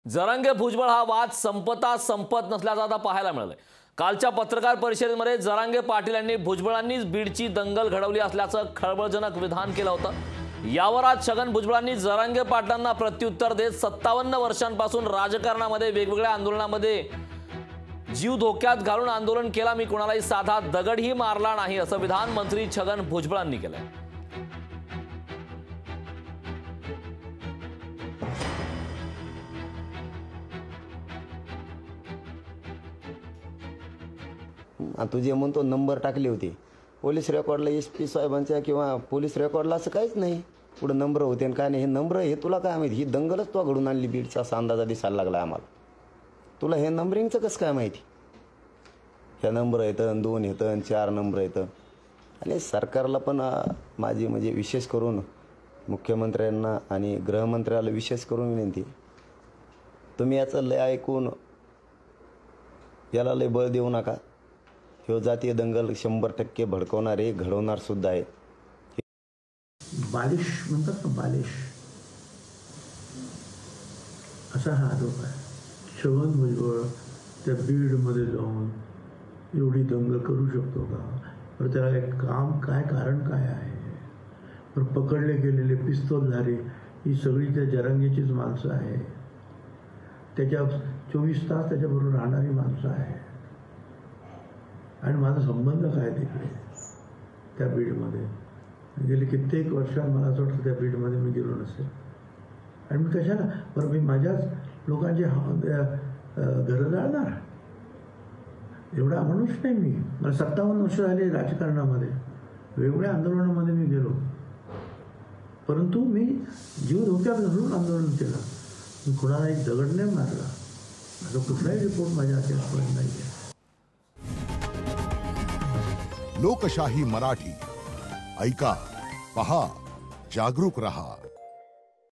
जरांगे भुजबळ हा वाद संपत नसल्याचा आता पाहायला मिळालंय। कालच्या पत्रकार परिषदेमध्ये जरांगे पाटील यांनी भुजबळांनीच बीडची दंगल घडवली असल्याचं खळबळजनक विधान केलं होतं। यावर आज छगन भुजबळांनी जरांगे पाटलांना प्रत्युत्तर देत 57 वर्षांपासून राजकारणामध्ये वेगवेगळ्या आंदोलनामध्ये जीव धोक्यात घालून आंदोलन केला, मी कोणालाही साधा दगडही मारला नाही असं विधान मंत्री छगन भुजबळांनी केलंय। तुझे म्हणतो नंबर टाकले होते पोलीस रेकॉर्डला, SP साहेबांच्या किंवा पोलीस रेकॉर्डला असं काहीच नाही। पुढे नंबर होते आणि काय नाही, हे नंबर हे तुला काय माहिती? ही दंगलच तो घडून आणली बीडचा असा अंदाजा दिसायला लागला आम्हाला। तुला हे नंबरिंगचं कसं काय माहिती? ह्या नंबर येतं, 2 येतं, 4 नंबर येतं। आणि सरकारला पण माझी म्हणजे विशेष करून मुख्यमंत्र्यांना आणि गृहमंत्र्याला विशेष करून विनंती, तुम्ही याचं लय ऐकून याला लय बळ देऊ नका। ह्यो जातीय दंगल 100% भडकवणार आहे, घडवणार सुद्धा आहे। बालिश म्हणतात ना, बालिश असा हा आरोप आहे। छगन भुजबळ त्या बीडमध्ये जाऊन एवढी दंगल करू शकतो का? तर त्याला एक काम काय, कारण काय आहे? तर पकडले गेलेले पिस्तूलधारी ही सगळी त्या जरांगेचीच माणसं आहे। त्याच्या 24 तास त्याच्याबरोबर राहणारी माणसं आहे। आणि माझा संबंध काय तिकडे त्या बीडमध्ये? गेले कित्येक वर्षात मला असं वाटतं त्या बीडमध्ये मी गेलो नसेल। आणि मी कशाला बरं, मी माझ्याच लोकांची घरं जाळणार? एवढा माणूस नाही मी। मला 57 वर्ष झाली राजकारणामध्ये, वेगवेगळ्या आंदोलनामध्ये मी गेलो, परंतु मी जीव धोक्यात घालून आंदोलन केलं। मी कुणाला एक दगड नाही मारला। माझा कुठलाही रिपोर्ट माझ्या अभ्यासपर्यंत नाही आहे। लोकशाही मराठी ऐका, पहा, जागरूक रहा।